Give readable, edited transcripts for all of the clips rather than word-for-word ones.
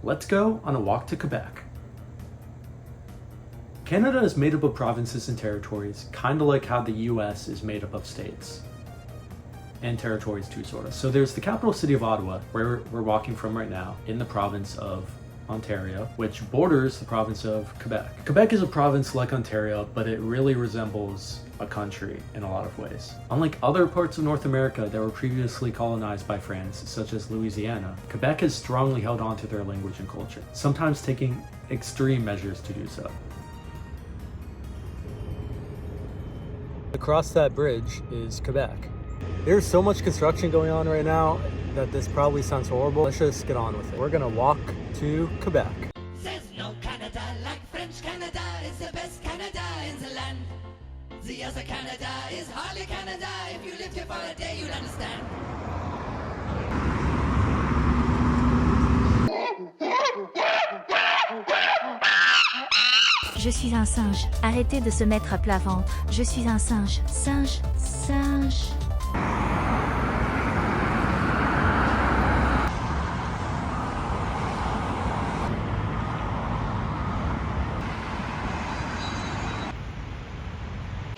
Let's go on a walk to Quebec. Canada is made up of provinces and territories, kind of like how the US is made up of states. And territories too, sort of. So there's the capital city of Ottawa, where we're walking from right now, in the province of Ontario, which borders the province of Quebec. Quebec is a province like Ontario, but it really resembles a country in a lot of ways. Unlike other parts of North America that were previously colonized by France, such as Louisiana, Quebec has strongly held on to their language and culture, sometimes taking extreme measures to do so. Across that bridge is Quebec. There's so much construction going on right now that this probably sounds horrible. Let's just get on with it. We're gonna walk to Quebec. There's no Canada like French Canada. It's the best Canada in the land. The other Canada is hardly Canada. If you lived here for a day, you'd understand. Je suis un singe. Arrêtez de se mettre à plat ventre. Je suis un singe. Singe, singe.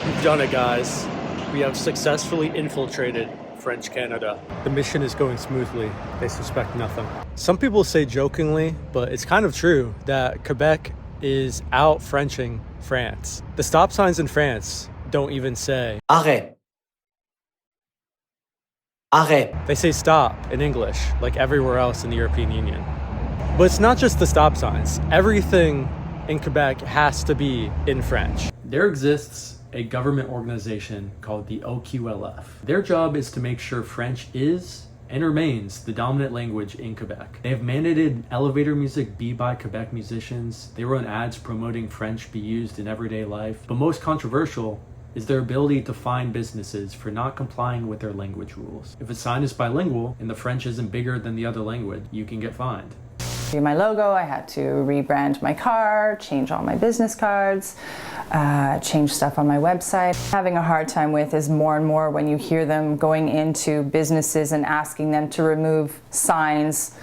We've done it, guys. We have successfully infiltrated French Canada. The mission is going smoothly. They suspect nothing. Some people say jokingly, but it's kind of true, that Quebec is out Frenching France. The stop signs in France don't even say Arrêt. Arrêt. They say stop in English, like everywhere else in the European Union. But it's not just the stop signs. Everything in Quebec has to be in French. There exists a government organization called the OQLF. Their job is to make sure French is and remains the dominant language in Quebec. They have mandated elevator music be by Quebec musicians. They run ads promoting French be used in everyday life. But most controversial is their ability to fine businesses for not complying with their language rules. If a sign is bilingual and the French isn't bigger than the other language, you can get fined. My logo, I had to rebrand my car, change all my business cards, change stuff on my website. Having a hard time with is more and more when you hear them going into businesses and asking them to remove signs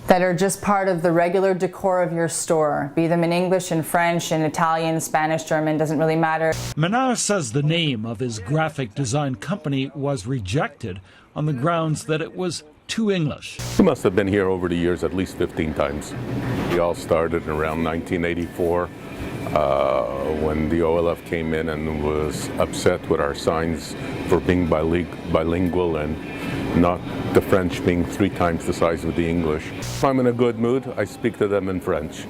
that are just part of the regular decor of your store. Be them in English, in French, in Italian, Spanish, German, doesn't really matter. Menard says the name of his graphic design company was rejected on the grounds that it was too English. We must have been here over the years at least 15 times. We all started around 1984 when the OLF came in and was upset with our signs for being bilingual and not the French being 3 times the size of the English. If I'm in a good mood, I speak to them in French,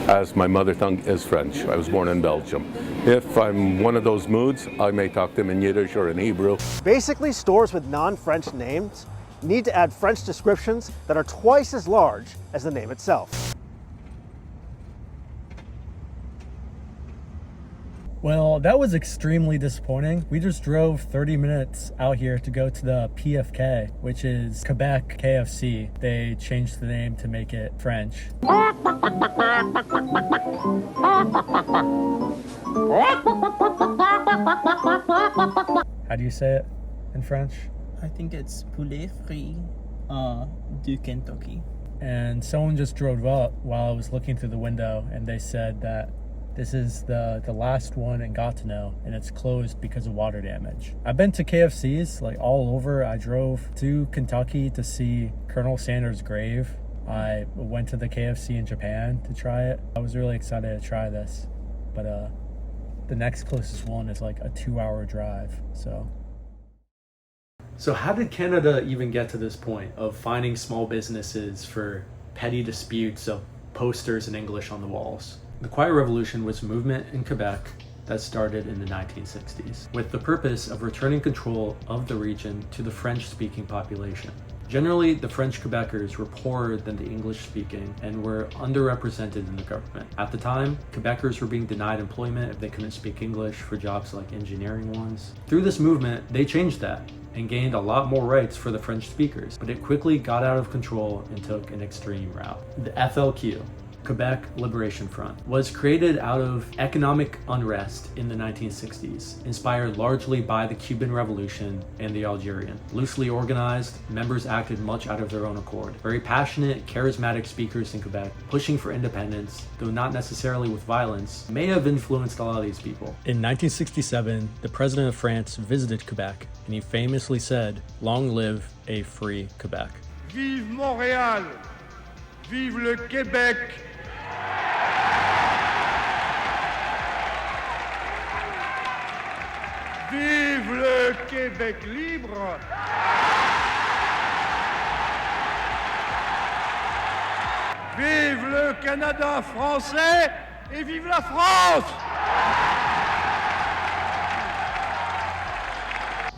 as my mother tongue is French. I was born in Belgium. If I'm one of those moods, I may talk to them in Yiddish or in Hebrew. Basically, stores with non-French names need to add French descriptions that are twice as large as the name itself. Well, that was extremely disappointing. We just drove 30 minutes out here to go to the PFK, which is Quebec KFC. They changed the name to make it French. How do you say it in French? I think it's poulet frit du Kentucky. And someone just drove up while I was looking through the window, and they said that this is the last one in Gatineau, and it's closed because of water damage. I've been to KFCs like all over. I drove to Kentucky to see Colonel Sanders' grave. I went to the KFC in Japan to try it. I was really excited to try this, but the next closest one is like a 2-hour drive, So how did Canada even get to this point of fining small businesses for petty disputes of posters in English on the walls? The Quiet Revolution was a movement in Quebec that started in the 1960s with the purpose of returning control of the region to the French-speaking population. Generally, the French Quebecers were poorer than the English-speaking and were underrepresented in the government. At the time, Quebecers were being denied employment if they couldn't speak English for jobs like engineering ones. Through this movement, they changed that and gained a lot more rights for the French speakers, but it quickly got out of control and took an extreme route. The FLQ, Quebec Liberation Front, was created out of economic unrest in the 1960s, inspired largely by the Cuban Revolution and the Algerian. Loosely organized, members acted much out of their own accord. Very passionate, charismatic speakers in Quebec, pushing for independence, though not necessarily with violence, may have influenced a lot of these people. In 1967, the president of France visited Quebec, and he famously said, "Long live a free Quebec." Vive Montréal! Vive le Québec! Vive le Québec libre! Vive le Canada français et vive la France!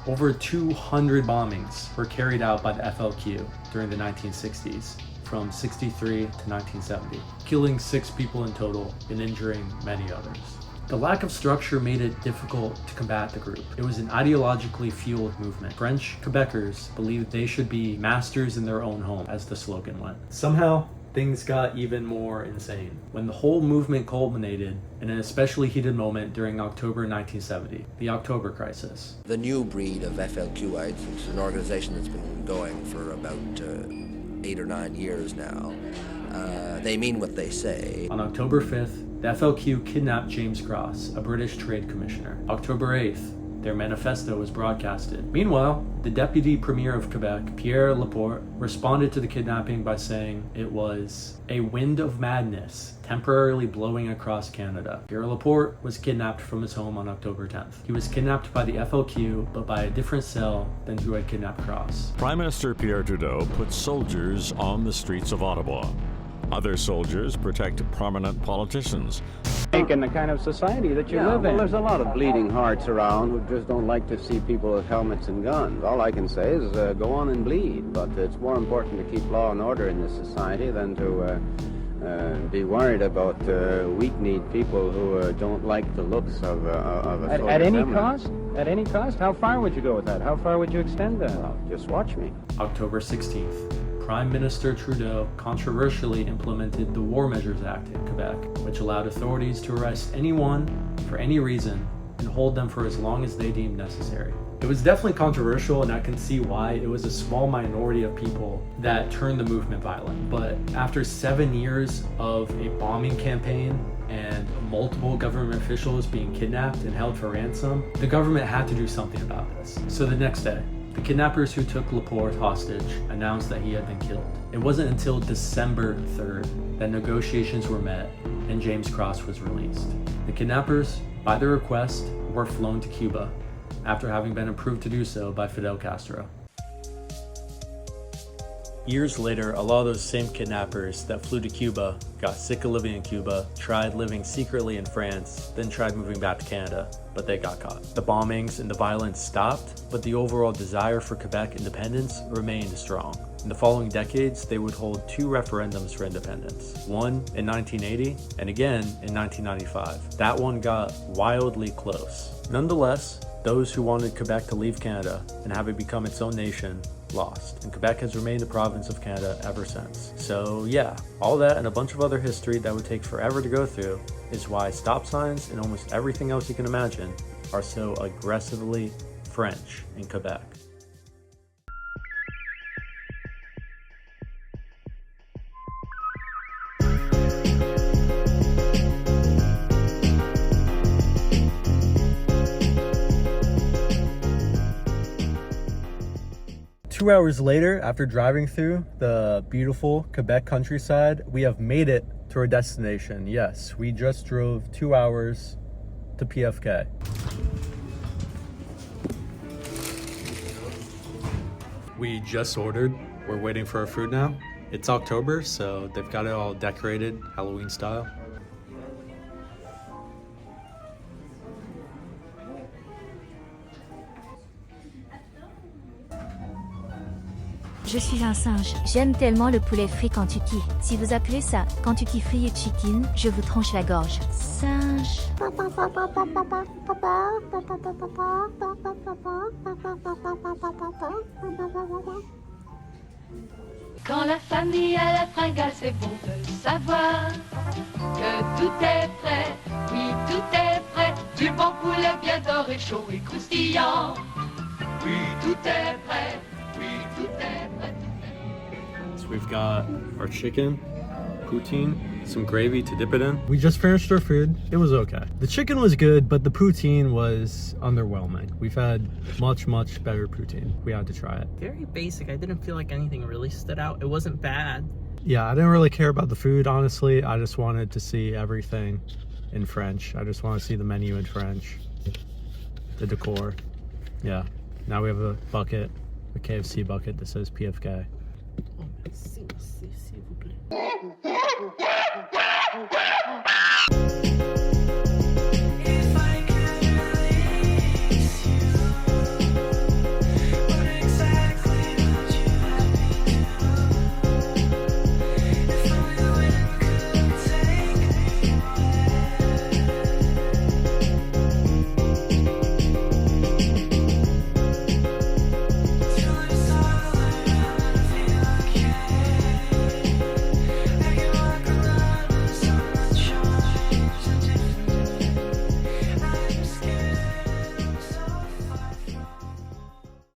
Over 200 bombings were carried out by the FLQ during the 1960s, from 63 to 1970, killing 6 people in total and injuring many others. The lack of structure made it difficult to combat the group. It was an ideologically fueled movement. French Quebecers believed they should be masters in their own home, as the slogan went. Somehow, things got even more insane when the whole movement culminated in an especially heated moment during October 1970, the October Crisis. The new breed of FLQites, which is an organization that's been going for about 8 or 9 years now, they mean what they say. On October 5th, the FLQ kidnapped James Cross, a British trade commissioner. October 8th, their manifesto was broadcasted. Meanwhile, the Deputy Premier of Quebec, Pierre Laporte, responded to the kidnapping by saying it was a wind of madness temporarily blowing across Canada. Pierre Laporte was kidnapped from his home on October 10th. He was kidnapped by the FLQ, but by a different cell than who had kidnapped Cross. Prime Minister Pierre Trudeau put soldiers on the streets of Ottawa. Other soldiers protect prominent politicians. In the kind of society that you live in. There's a lot of bleeding hearts around who just don't like to see people with helmets and guns. All I can say is go on and bleed, but it's more important to keep law and order in this society than to be worried about weak-kneed people who don't like the looks of a soldier. At any cost? At any cost? How far would you go with that? How far would you extend that? Well, just watch me. October 16th. Prime Minister Trudeau controversially implemented the War Measures Act in Quebec, which allowed authorities to arrest anyone for any reason and hold them for as long as they deemed necessary. It was definitely controversial, and I can see why. It was a small minority of people that turned the movement violent. But after 7 years of a bombing campaign and multiple government officials being kidnapped and held for ransom, the government had to do something about this. So the next day, the kidnappers who took Laporte hostage announced that he had been killed. It wasn't until December 3rd that negotiations were met and James Cross was released. The kidnappers, by their request, were flown to Cuba after having been approved to do so by Fidel Castro. Years later, a lot of those same kidnappers that flew to Cuba got sick of living in Cuba, tried living secretly in France, then tried moving back to Canada, but they got caught. The bombings and the violence stopped, but the overall desire for Quebec independence remained strong. In the following decades, they would hold 2 referendums for independence, one in 1980 and again in 1995. That one got wildly close. Nonetheless, those who wanted Quebec to leave Canada and have it become its own nation lost, and Quebec has remained a province of Canada ever since. So yeah, all that and a bunch of other history that would take forever to go through is why stop signs and almost everything else you can imagine are so aggressively French in Quebec. Two hours later, after driving through the beautiful Quebec countryside, we have made it to our destination. Yes, we just drove 2 hours to PFK. We just ordered. We're waiting for our food now. It's October, so they've got it all decorated, Halloween style. Je suis un singe. J'aime tellement le poulet frit Kentucky. Si vous appelez ça Kentucky Fried Chicken, je vous tranche la gorge. Singe. Quand la famille à la fringale, c'est bon de le savoir. tout est prêt, oui, tout est prêt. Du bon poulet bien doré, chaud et croustillant. Oui, tout est prêt, oui, tout est prêt. So we've got our chicken, poutine, some gravy to dip it in. We just finished our food. It was okay. The chicken was good, but the poutine was underwhelming. We've had much better poutine. We had to try it. Very basic. I didn't feel like anything really stood out. It wasn't bad. Yeah, I didn't really care about the food, honestly. I just wanted to see everything in French. I just want to see the menu in French. The decor. Yeah. Now we have a bucket, a KFC bucket that says PFK. Oh, merci, s'il vous plaît.